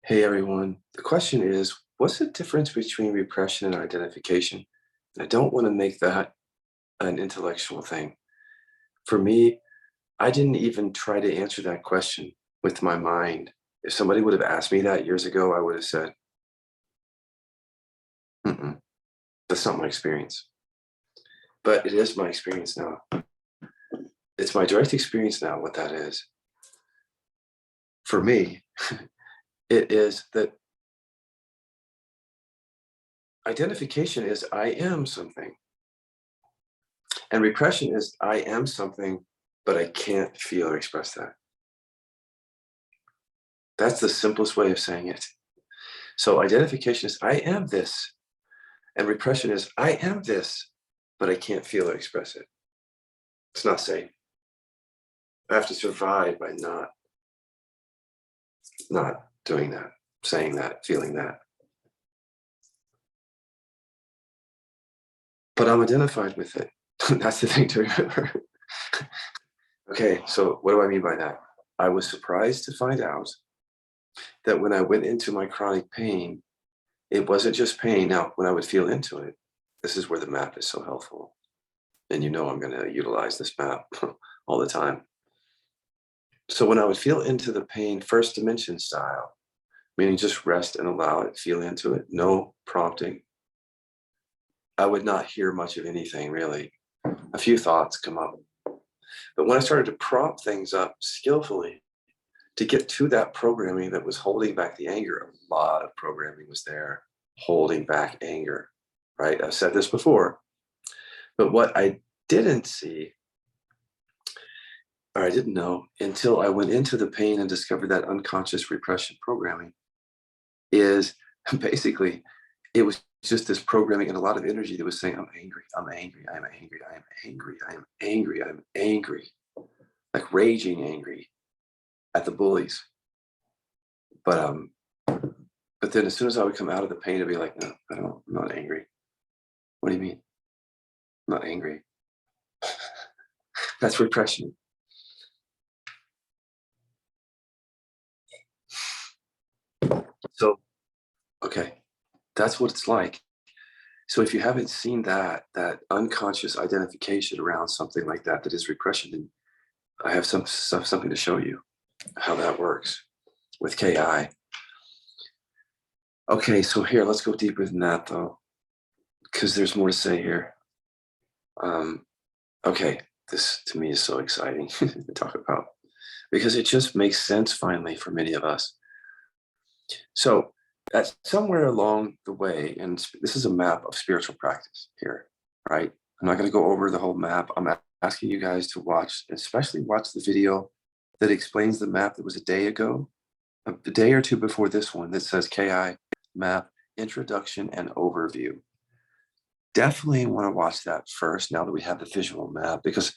Hey everyone, the question is, what's the difference between repression and identification? I don't want to make that an intellectual thing. For me, I didn't even try to answer that question with my mind. If somebody would have asked me that years ago, I would have said, mm-mm, that's not my experience. But it is my experience now. It's my direct experience now, what that is. For me, it is that identification is I am something. And repression is I am something, but I can't feel or express that. That's the simplest way of saying it. So identification is I am this, and repression is I am this, but I can't feel or express it. It's not safe. I have to survive by not doing that, saying that, feeling that. But I'm identified with it. That's the thing to remember. Okay, so what do I mean by that? I was surprised to find out that when I went into my chronic pain, it wasn't just pain. Now, when I would feel into it, this is where the map is so helpful. And you know I'm going to utilize this map all the time. So when I would feel into the pain, first dimension style, meaning just rest and allow it, feel into it, no prompting, I would not hear much of anything really. A few thoughts come up. But when I started to prompt things up skillfully to get to that programming that was holding back the anger, a lot of programming was there holding back anger, right? I've said this before, but what I didn't see, or I didn't know until I went into the pain and discovered that unconscious repression programming, is basically it was just this programming and a lot of energy that was saying, I'm angry, I'm angry, I'm angry, I'm angry, I'm angry, I'm angry, like raging angry at the bullies. But but then as soon as I would come out of the pain, I'd be like, no, I'm not angry. What do you mean? I'm not angry. That's repression. So, okay, that's what it's like. So if you haven't seen that unconscious identification around something like that, that is repression, then I have something to show you how that works with KI. Okay, so here, let's go deeper than that though, because there's more to say here. Okay, this to me is so exciting to talk about because it just makes sense finally for many of us. So at somewhere along the way, and this is a map of spiritual practice here, right? I'm not going to go over the whole map. I'm asking you guys to watch, especially watch the video that explains the map that was a day ago, a day or two before this one that says KI map introduction and overview. Definitely want to watch that first now that we have the visual map because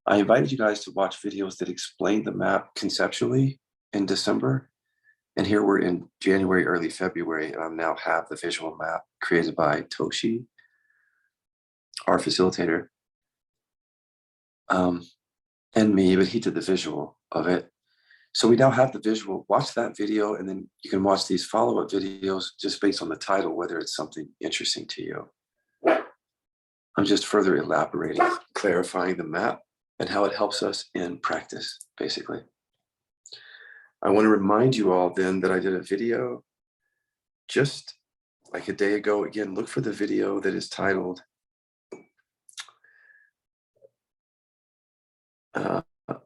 I invited you guys to watch videos that explain the map conceptually in December. And here we're in January, early February, and I now have the visual map created by Toshi, our facilitator, and me, but he did the visual of it. So we now have the visual. Watch that video, and then you can watch these follow-up videos just based on the title, whether it's something interesting to you. I'm just further elaborating, clarifying the map and how it helps us in practice, basically. I want to remind you all then that I did a video just like a day ago. Again, look for the video that is titled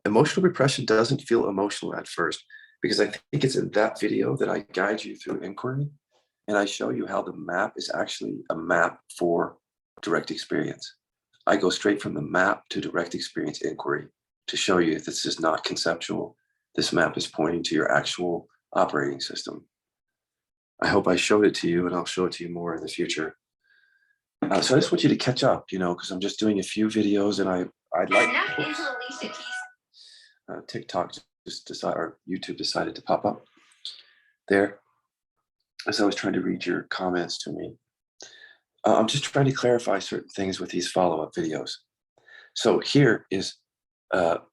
Emotional Repression Doesn't Feel Emotional at First, because I think it's in that video that I guide you through inquiry and I show you how the map is actually a map for direct experience. I go straight from the map to direct experience inquiry to show you this is not conceptual. This map is pointing to your actual operating system. I hope I showed it to you, and I'll show it to you more in the future. So I just want you to catch up, because I'm just doing a few videos, and I'd like. TikTok just decided, or YouTube decided to pop up there as I was trying to read your comments to me. I'm just trying to clarify certain things with these follow-up videos. So here is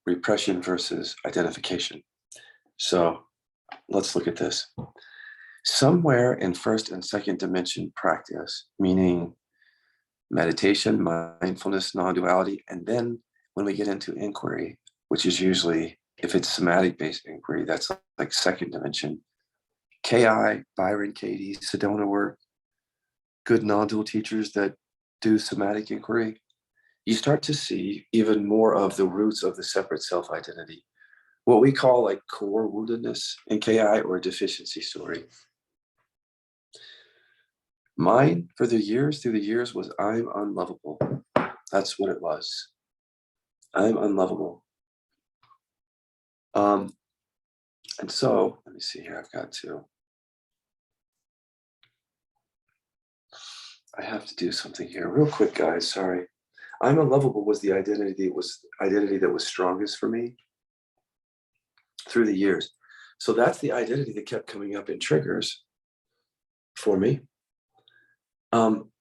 repression versus identification. So let's look at this. Somewhere in first and second dimension practice, meaning meditation, mindfulness, non-duality, and then when we get into inquiry, which is usually, if it's somatic-based inquiry, that's like second dimension. KI, Byron Katie, Sedona work, good non-dual teachers that do somatic inquiry, you start to see even more of the roots of the separate self-identity, what we call like core woundedness in KI or deficiency story. Mine through the years was I'm unlovable. That's what it was. I'm unlovable. And so let me see here. I have to do something here real quick, guys. Sorry. I'm unlovable was the identity that was strongest for me through the years. So that's the identity that kept coming up in triggers for me.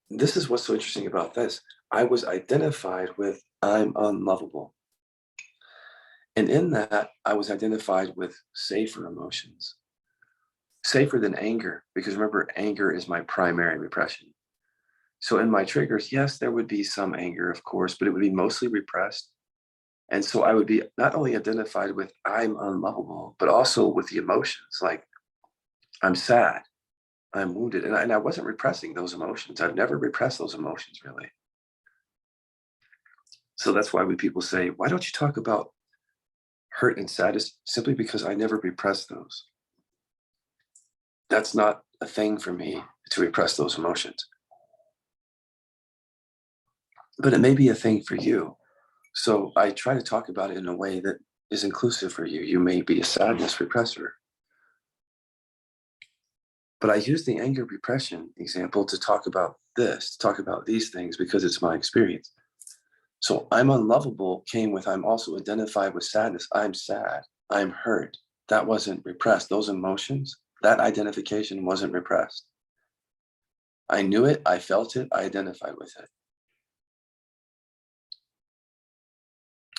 This is what's so interesting about this. I was identified with I'm unlovable. And in that, I was identified with safer emotions, safer than anger, because remember, anger is my primary repression. So in my triggers, yes, there would be some anger, of course, but it would be mostly repressed. And so I would be not only identified with I'm unlovable, but also with the emotions like I'm sad, I'm wounded. And I wasn't repressing those emotions. I've never repressed those emotions, really. So that's why when people say, why don't you talk about hurt and sadness? Simply because I never repressed those. That's not a thing for me to repress those emotions. But it may be a thing for you. So I try to talk about it in a way that is inclusive for you. You may be a sadness repressor. But I use the anger repression example to talk about this, to talk about these things, because it's my experience. So I'm unlovable came with I'm also identified with sadness. I'm sad. I'm hurt. That wasn't repressed. Those emotions, that identification wasn't repressed. I knew it. I felt it. I identified with it.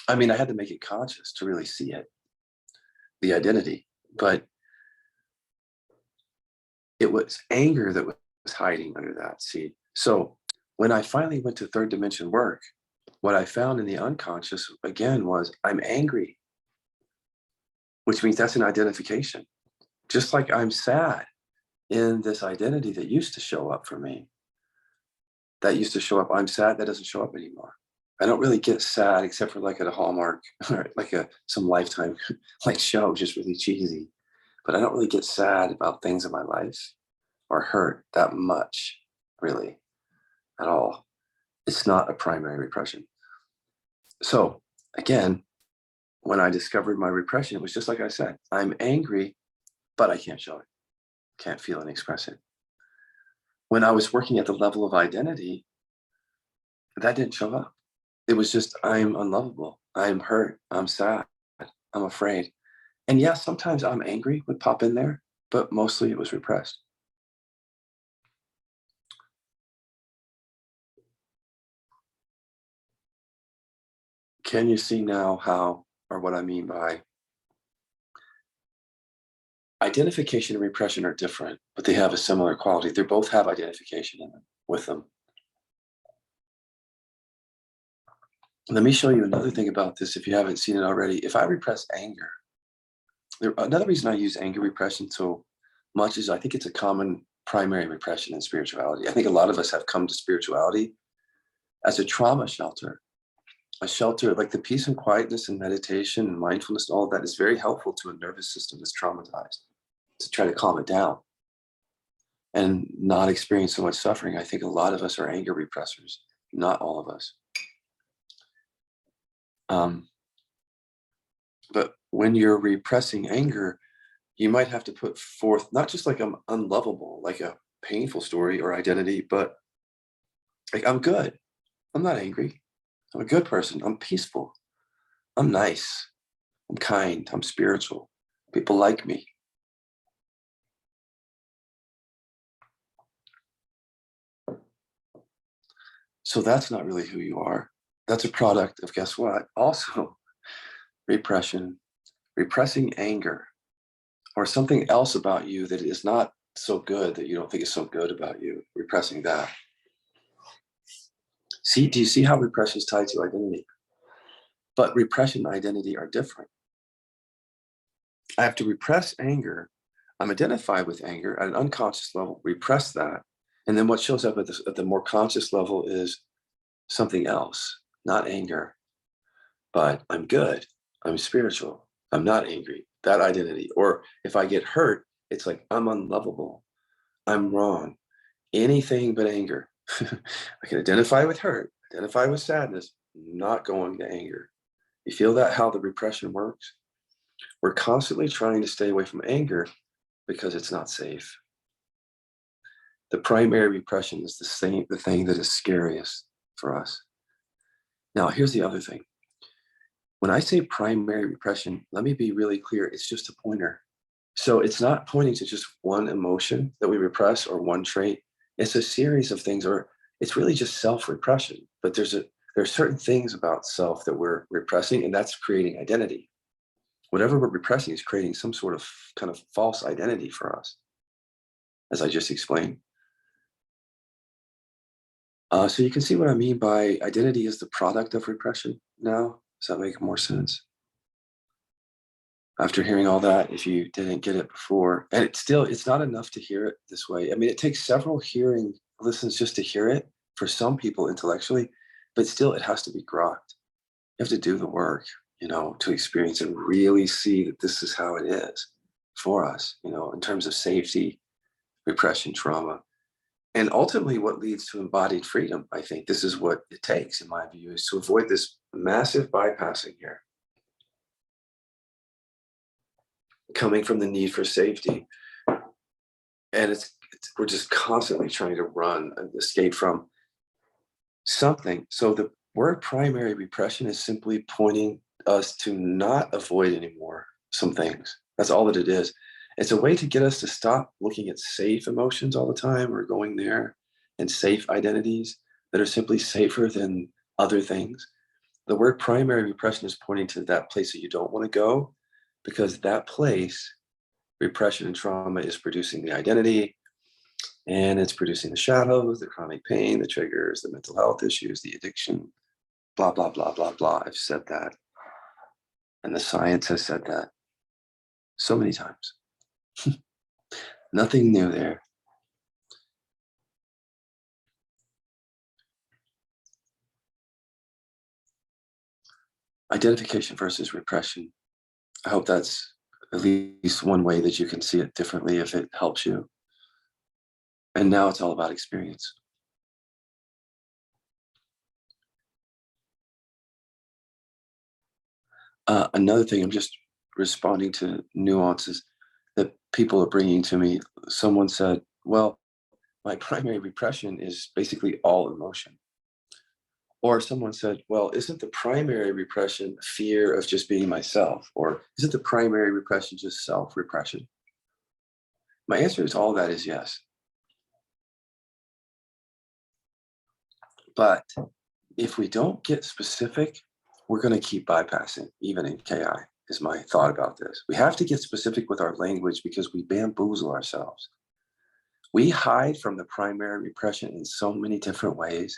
I mean, I had to make it conscious to really see it, the identity. But it was anger that was hiding under that. See, so when I finally went to third dimension work, what I found in the unconscious again was I'm angry, which means that's an identification. Just like I'm sad in this identity that used to show up for me. That used to show up. I'm sad. That doesn't show up anymore. I don't really get sad except for like at a Hallmark or like some Lifetime like show, just really cheesy. But I don't really get sad about things in my life or hurt that much, really, at all. It's not a primary repression. So again, when I discovered my repression, it was just like I said, I'm angry, but I can't show it, can't feel and express it. When I was working at the level of identity, that didn't show up. It was just, I'm unlovable, I'm hurt, I'm sad, I'm afraid. And yeah, sometimes I'm angry would pop in there, but mostly it was repressed. Can you see now how, or what I mean by identification and repression are different, but they have a similar quality. They both have identification in them, with them. Let me show you another thing about this if you haven't seen it already. If I repress anger, another reason I use anger repression so much is I think it's a common primary repression in spirituality. I think a lot of us have come to spirituality as a trauma shelter, a shelter like the peace and quietness and meditation and mindfulness, all of that is very helpful to a nervous system that's traumatized to try to calm it down and not experience so much suffering. I think a lot of us are anger repressors, not all of us. But when you're repressing anger, you might have to put forth not just like I'm unlovable, like a painful story or identity, but like I'm good. I'm not angry. I'm a good person. I'm peaceful. I'm nice. I'm kind. I'm spiritual. People like me. So that's not really who you are. That's a product of, guess what? Also repression, repressing anger. or something else about you that is not so good that you don't think is so good about you, repressing that. See, do you see how repression is tied to identity? But repression and identity are different. I have to repress anger. I'm identified with anger at an unconscious level, repress that. And then what shows up at the more conscious level is something else, not anger, but I'm good, I'm spiritual, I'm not angry, that identity. Or if I get hurt, it's like I'm unlovable, I'm wrong, anything but anger. I can identify with hurt, identify with sadness, not going to anger. You feel that, how the repression works? We're constantly trying to stay away from anger because it's not safe. The primary repression is the thing that is scariest for us. Now, here's the other thing. When I say primary repression, let me be really clear. It's just a pointer. So it's not pointing to just one emotion that we repress or one trait. It's a series of things, or it's really just self-repression. But there are certain things about self that we're repressing, and that's creating identity. Whatever we're repressing is creating some sort of kind of false identity for us, as I just explained. So you can see what I mean by identity is the product of repression now. Does that make more sense? After hearing all that, if you didn't get it before, and it's not enough to hear it this way. I mean, it takes several hearing listens just to hear it for some people intellectually, but still it has to be grokked. You have to do the work, to experience and really see that this is how it is for us, in terms of safety, repression, trauma. And ultimately, what leads to embodied freedom, I think this is what it takes, in my view, is to avoid this massive bypassing here, coming from the need for safety. And we're just constantly trying to run and escape from something. So the word primary repression is simply pointing us to not avoid anymore some things. That's all that it is. It's a way to get us to stop looking at safe emotions all the time or going there, and safe identities that are simply safer than other things. The word primary repression is pointing to that place that you don't want to go, because that place, repression and trauma, is producing the identity, and it's producing the shadows, the chronic pain, the triggers, the mental health issues, the addiction, blah, blah, blah, blah, blah. I've said that. And the science has said that so many times. Nothing new there. Identification versus repression. I hope that's at least one way that you can see it differently if it helps you. And now it's all about experience. Another thing, I'm just responding to nuances that people are bringing to me. Someone said, well, my primary repression is basically all emotion. Or someone said, well, isn't the primary repression fear of just being myself? Or isn't the primary repression just self-repression? My answer to all that is yes. But if we don't get specific, we're going to keep bypassing, even in KI, is my thought about this. We have to get specific with our language because we bamboozle ourselves. We hide from the primary repression in so many different ways.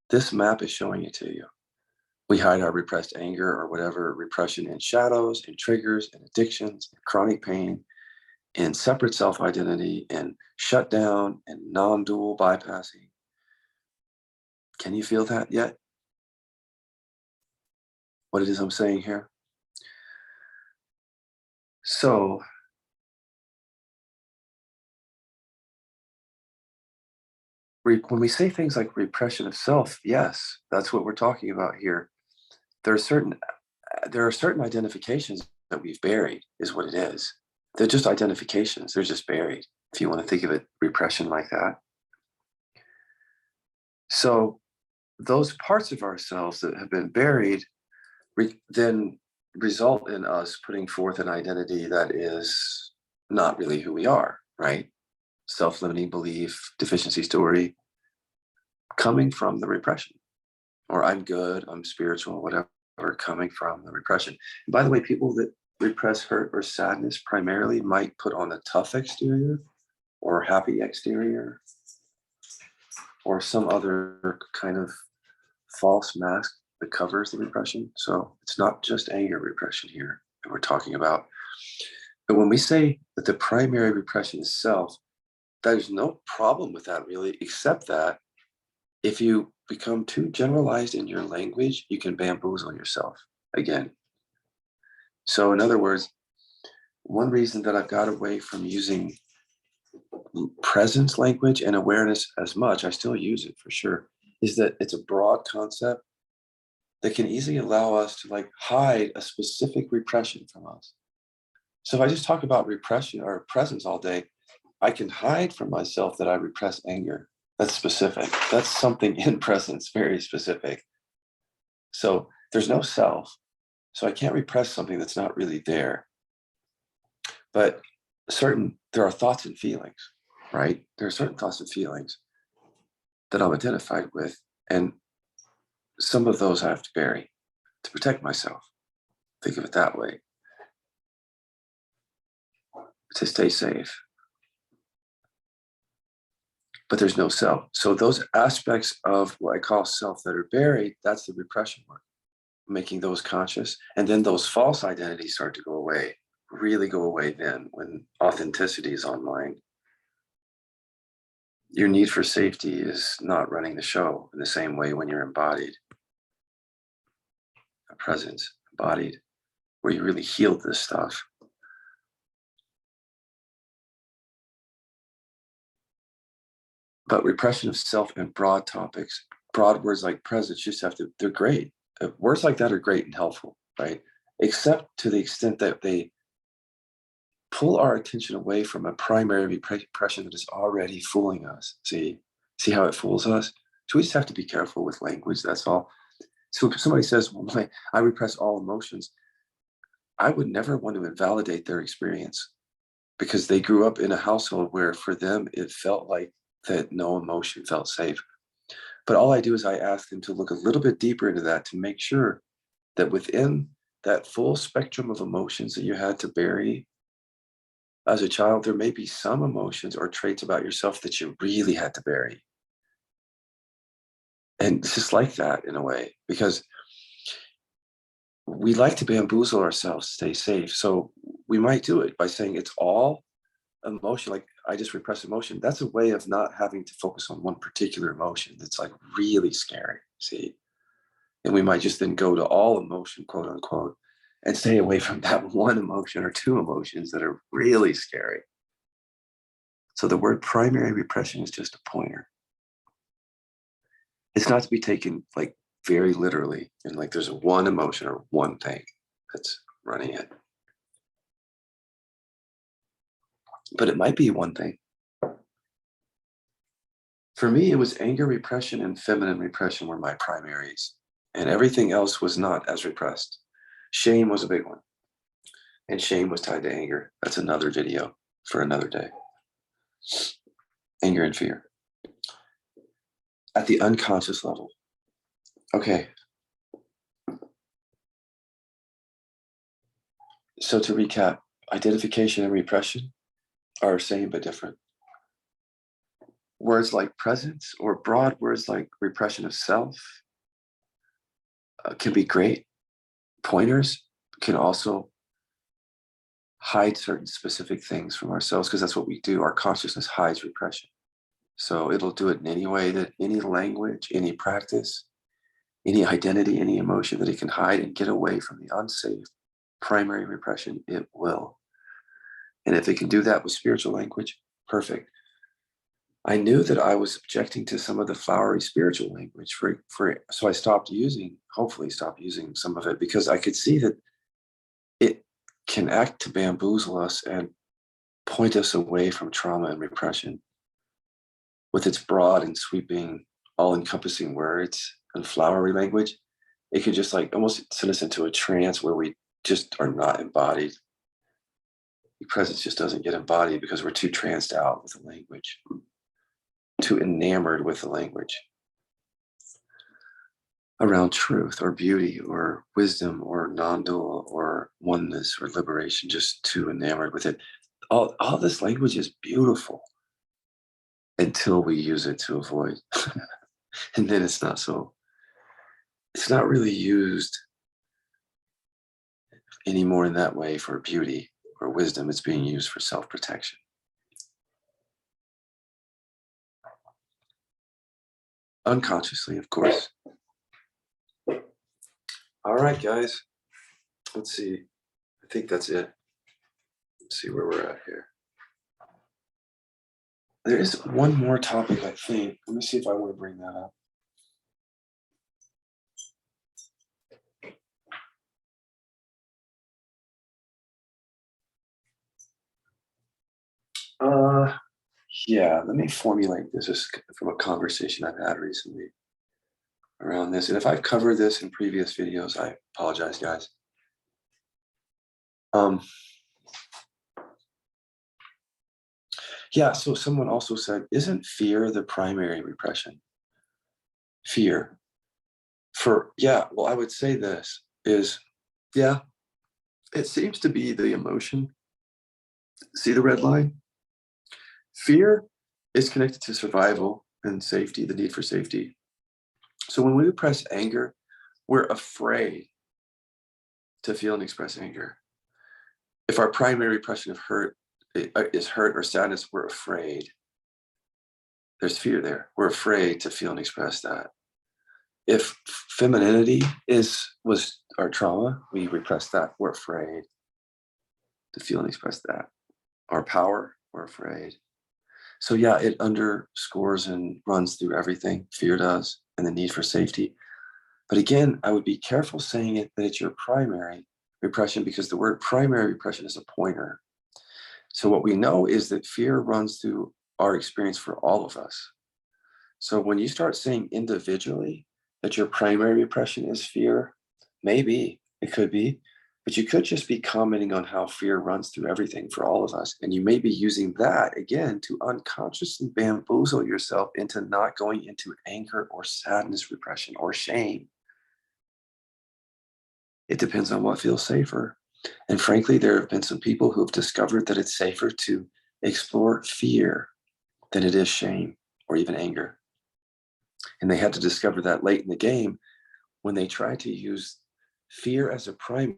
This map is showing it to you. We hide our repressed anger or whatever repression in shadows, in triggers, in addictions, in chronic pain, in separate self-identity, in shutdown, and non-dual bypassing. Can you feel that yet? What it is I'm saying here? So when we say things like repression of self, yes, that's what we're talking about here. There are certain identifications that we've buried, is what it is. They're just identifications. They're just buried, if you want to think of it, repression like that. So those parts of ourselves that have been buried then result in us putting forth an identity that is not really who we are, right? Self-limiting belief, deficiency story, coming from the repression. Or I'm good, I'm spiritual, whatever, coming from the repression. And by the way, people that repress hurt or sadness primarily might put on a tough exterior or happy exterior or some other kind of false mask that covers the repression. So it's not just anger repression here that we're talking about. But when we say that the primary repression is self, there's no problem with that really, except that if you become too generalized in your language, you can bamboozle yourself again. So in other words, one reason that I've got away from using presence language and awareness as much, I still use it for sure, is that it's a broad concept that can easily allow us to like hide a specific repression from us. So if I just talk about repression or presence all day, I can hide from myself that I repress anger. That's specific. That's something in presence, very specific. So there's no self. So I can't repress something that's not really there. But there are thoughts and feelings, right? There are certain thoughts and feelings that I'm identified with. And some of those I have to bury to protect myself. Think of it that way. To stay safe. But there's no self. So those aspects of what I call self that are buried, that's the repression work, making those conscious. And then those false identities start to go away, really go away then when authenticity is online. Your need for safety is not running the show in the same way when you're embodied. A presence, embodied, where you really healed this stuff. But repression of self and broad topics, broad words like presence, just have to, they're great. Words like that are great and helpful, right? Except to the extent that they pull our attention away from a primary repression that is already fooling us. See how it fools us? So we just have to be careful with language, that's all. So if somebody says, well, I repress all emotions, I would never want to invalidate their experience because they grew up in a household where for them, it felt like that no emotion felt safe. But all I do is I ask them to look a little bit deeper into that to make sure that within that full spectrum of emotions that you had to bury as a child, there may be some emotions or traits about yourself that you really had to bury. And it's just like that in a way, because we like to bamboozle ourselves to stay safe. So we might do it by saying it's all emotion, like I just repress emotion. That's a way of not having to focus on one particular emotion that's like really scary, see? And we might just then go to all emotion, quote unquote, and stay away from that one emotion or two emotions that are really scary. So the word primary repression is just a pointer. It's not to be taken like very literally and like there's one emotion or one thing that's running it. But it might be one thing. For me, it was anger repression and feminine repression were my primaries, and everything else was not as repressed. Shame was a big one, and shame was tied to anger. That's another video for another day. Anger and fear. At the unconscious level. Okay. So to recap, identification and repression are same but different. Words like presence or broad words like repression of self can be great. Pointers can also hide certain specific things from ourselves because that's what we do. Our consciousness hides repression. So it'll do it in any way that any language, any practice, any identity, any emotion that it can hide and get away from the unsafe primary repression, it will. And if it can do that with spiritual language, perfect. I knew that I was objecting to some of the flowery spiritual language so I hopefully stopped using some of it because I could see that it can act to bamboozle us and point us away from trauma and repression with its broad and sweeping, all-encompassing words and flowery language. It could just like almost send us into a trance where we just are not embodied. The presence just doesn't get embodied because we're too tranced out with the language, too enamored with the language. around truth or beauty or wisdom or non-dual or oneness or liberation, just too enamored with it. All this language is beautiful until we use it to avoid. And then it's not really used anymore in that way for beauty or wisdom. It's being used for self-protection. Unconsciously, of course. All right, guys. Let's see. I think that's it. Let's see where we're at here. There is one more topic, I think. Let me see if I want to bring that up. Yeah, let me formulate this just from a conversation I've had recently around this. And if I've covered this in previous videos, I apologize, guys. Yeah, so someone also said, isn't fear the primary repression? Fear. Well, I would say this is, yeah, it seems to be the emotion. See the red line? Fear is connected to survival and safety, the need for safety. So when we repress anger, we're afraid to feel and express anger. If our primary repression of hurt is hurt or sadness, we're afraid. There's fear there. We're afraid to feel and express that. If femininity was our trauma, we repress that. We're afraid to feel and express that. Our power, we're afraid. So yeah, it underscores and runs through everything. Fear does, and the need for safety. But again, I would be careful saying it that it's your primary repression, because the word primary repression is a pointer. So what we know is that fear runs through our experience for all of us. So when you start saying individually that your primary repression is fear, maybe it could be, but you could just be commenting on how fear runs through everything for all of us. And you may be using that again to unconsciously bamboozle yourself into not going into anger or sadness repression or shame. It depends on what feels safer. And frankly, there have been some people who have discovered that it's safer to explore fear than it is shame or even anger. And they had to discover that late in the game when they tried to use fear as a primary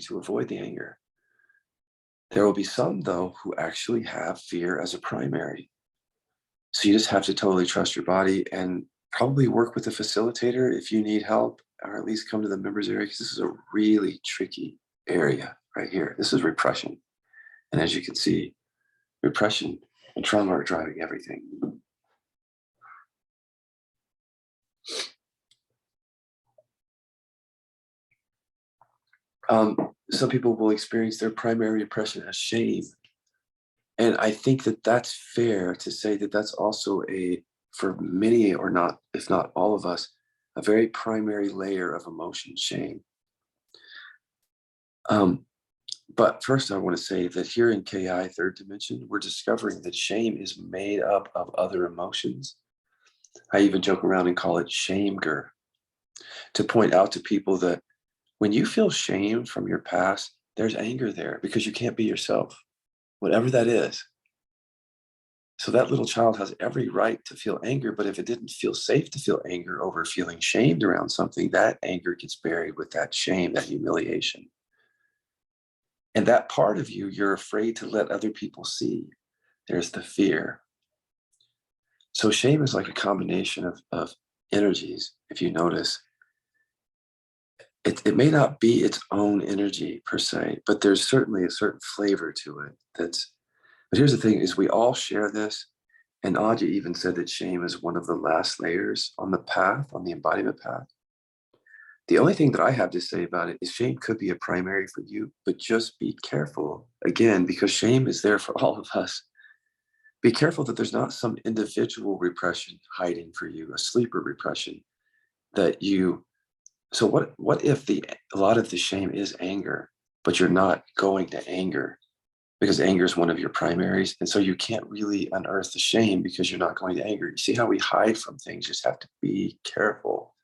to avoid the anger. There will be some, though, who actually have fear as a primary. So you just have to totally trust your body and probably work with a facilitator if you need help, or at least come to the members area, because this is a really tricky area right here. This is repression. And as you can see, repression and trauma are driving everything. Some people will experience their primary repression as shame. And I think that that's fair to say that that's also for many or not, if not all of us, a very primary layer of emotion, shame. But first, I want to say that here in KI, third dimension, we're discovering that shame is made up of other emotions. I even joke around and call it shameger, to point out to people that when you feel shame from your past, there's anger there because you can't be yourself, whatever that is. So that little child has every right to feel anger, but if it didn't feel safe to feel anger over feeling shamed around something, that anger gets buried with that shame, that humiliation. And that part of you, you're afraid to let other people see. There's the fear. So shame is like a combination of energies, if you notice. It may not be its own energy per se, but there's certainly a certain flavor to it. But here's the thing is we all share this. And Aja even said that shame is one of the last layers on the path, on the embodiment path. The only thing that I have to say about it is shame could be a primary for you, but just be careful, again, because shame is there for all of us. Be careful that there's not some individual repression hiding for you, a sleeper repression that you. So what if a lot of the shame is anger, but you're not going to anger because anger is one of your primaries. And so you can't really unearth the shame because you're not going to anger. You see how we hide from things, you just have to be careful.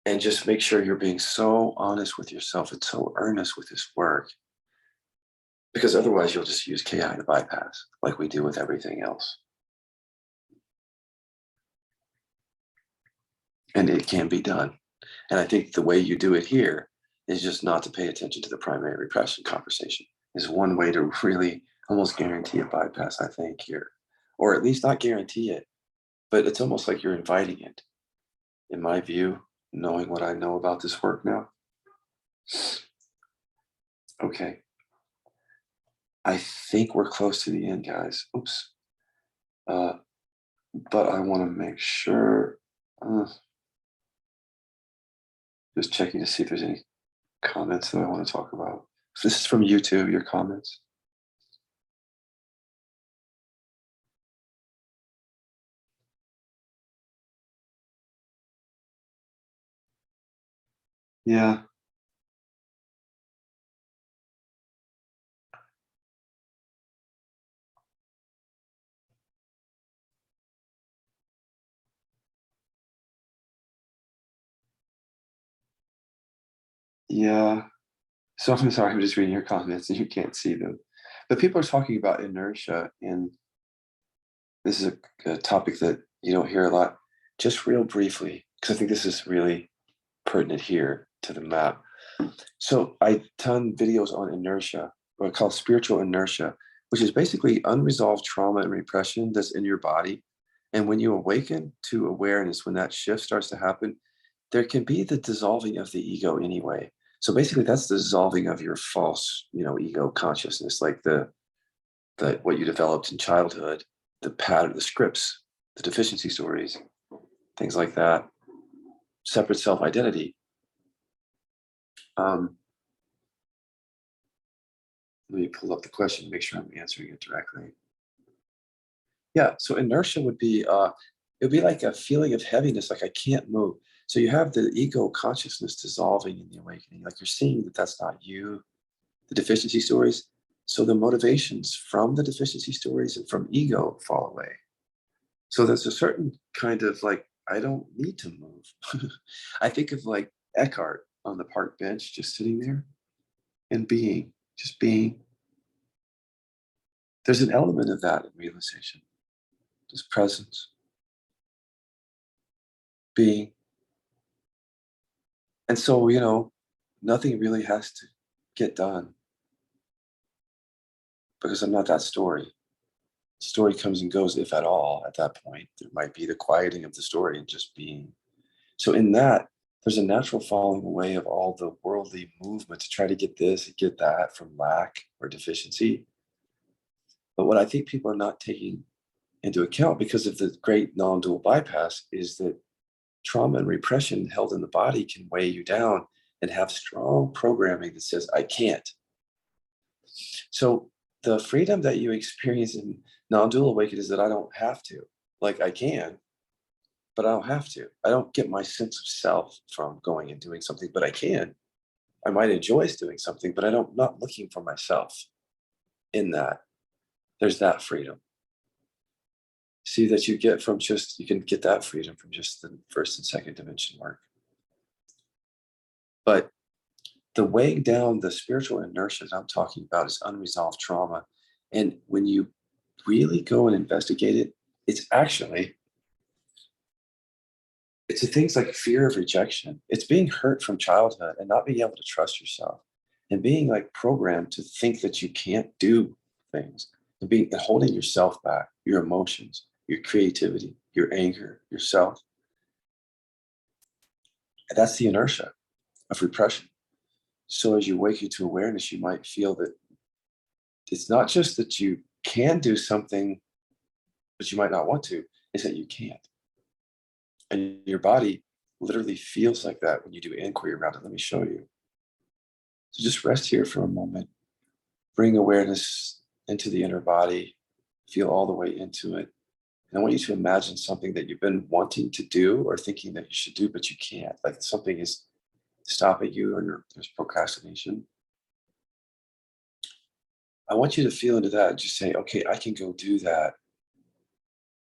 And just make sure you're being so honest with yourself and so earnest with this work, because otherwise you'll just use KI to bypass like we do with everything else. And it can be done. And I think the way you do it here is just not to pay attention to the primary repression conversation is one way to really almost guarantee a bypass, I think, here. Or at least not guarantee it, but it's almost like you're inviting it, in my view, knowing what I know about this work now. Okay. I think we're close to the end, guys. Oops. Uh, but I want to make sure. Just checking to see if there's any comments that I want to talk about. This is from YouTube, your comments. Yeah. Yeah. So I'm sorry, I'm just reading your comments and you can't see them. But people are talking about inertia, and this is a topic that you don't hear a lot. Just real briefly, because I think this is really pertinent here to the map. So I done videos on inertia, what I call spiritual inertia, which is basically unresolved trauma and repression that's in your body. And when you awaken to awareness, when that shift starts to happen, there can be the dissolving of the ego anyway. So basically that's the dissolving of your false, ego consciousness, like the what you developed in childhood, the pattern, the scripts, the deficiency stories, things like that, separate self-identity. Um, Let me pull up the question to make sure I'm answering it directly. Yeah, so inertia would be it would be like a feeling of heaviness, like I can't move. So you have the ego consciousness dissolving in the awakening, like you're seeing that that's not you, the deficiency stories. So the motivations from the deficiency stories and from ego fall away. So there's a certain kind of like, I don't need to move. I think of like Eckhart on the park bench, just sitting there and being, just being. There's an element of that in realization, just presence, being. And so, nothing really has to get done because I'm not that story. Story comes and goes, if at all, at that point. There might be the quieting of the story and just being. So, in that, there's a natural falling away of all the worldly movement to try to get this and get that from lack or deficiency. But what I think people are not taking into account because of the great non dual bypass is that trauma and repression held in the body can weigh you down and have strong programming that says, I can't. So the freedom that you experience in non-dual awakening is that I don't have to. Like I can, but I don't have to. I don't get my sense of self from going and doing something, but I can. I might enjoy doing something, but not looking for myself in that. There's that freedom. See that you get from you can get that freedom from just the first and second dimension work. But the weighing down the spiritual inertia that I'm talking about is unresolved trauma. And when you really go and investigate it, it's actually it's the things like fear of rejection. It's being hurt from childhood and not being able to trust yourself and being like programmed to think that you can't do things and holding yourself back, your emotions, your creativity, your anger, yourself. And that's the inertia of repression. So as you wake you to awareness, you might feel that it's not just that you can do something, but you might not want to, is that you can't. And your body literally feels like that when you do inquiry around it. Let me show you. So just rest here for a moment. Bring awareness into the inner body. Feel all the way into it. And I want you to imagine something that you've been wanting to do or thinking that you should do, but you can't. Like something is stopping you or there's procrastination. I want you to feel into that and just say, okay, I can go do that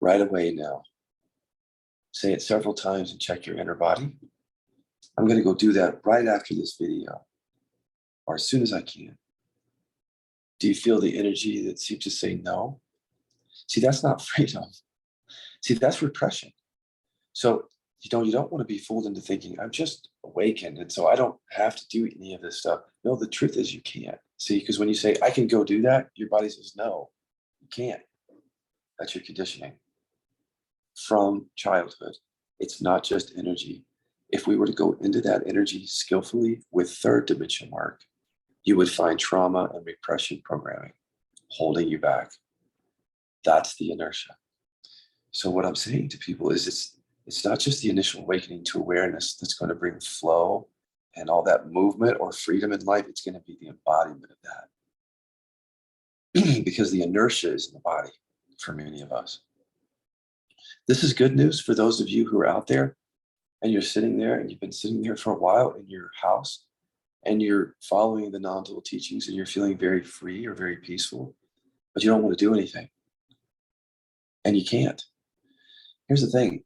right away now. Say it several times and check your inner body. I'm going to go do that right after this video or as soon as I can. Do you feel the energy that seems to say no? See, that's not freedom. See, that's repression. So, you don't want to be fooled into thinking, I'm just awakened. And so I don't have to do any of this stuff. No, the truth is you can't. See, because when you say, I can go do that, your body says, no, you can't. That's your conditioning from childhood. It's not just energy. If we were to go into that energy skillfully with third dimension work, you would find trauma and repression programming holding you back. That's the inertia. So what I'm saying to people is it's not just the initial awakening to awareness that's going to bring flow and all that movement or freedom in life. It's going to be the embodiment of that because the inertia is in the body for many of us. This is good news for those of you who are out there and you're sitting there and you've been sitting there for a while in your house and you're following the non-dual teachings and you're feeling very free or very peaceful, but you don't want to do anything. And you can't. Here's the thing.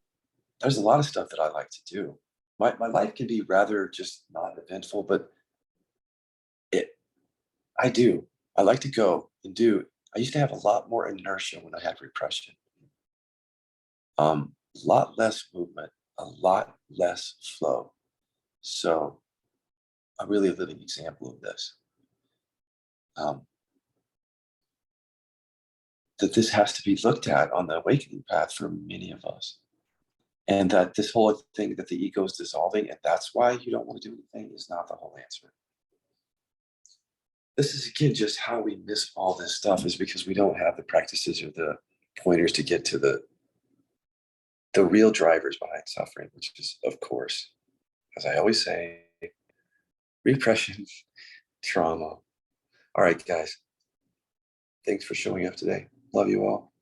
There's a lot of stuff that I like to do. My life can be rather just not eventful, but I do. I like to go and do. I used to have a lot more inertia when I had repression. A lot less movement, a lot less flow. So I'm really a living example of this. That this has to be looked at on the awakening path for many of us. And that this whole thing that the ego is dissolving and that's why you don't want to do anything is not the whole answer. This is again just how we miss all this stuff is because we don't have the practices or the pointers to get to the real drivers behind suffering, which is, of course, as I always say, repression, trauma. All right, guys. Thanks for showing up today. Love you all.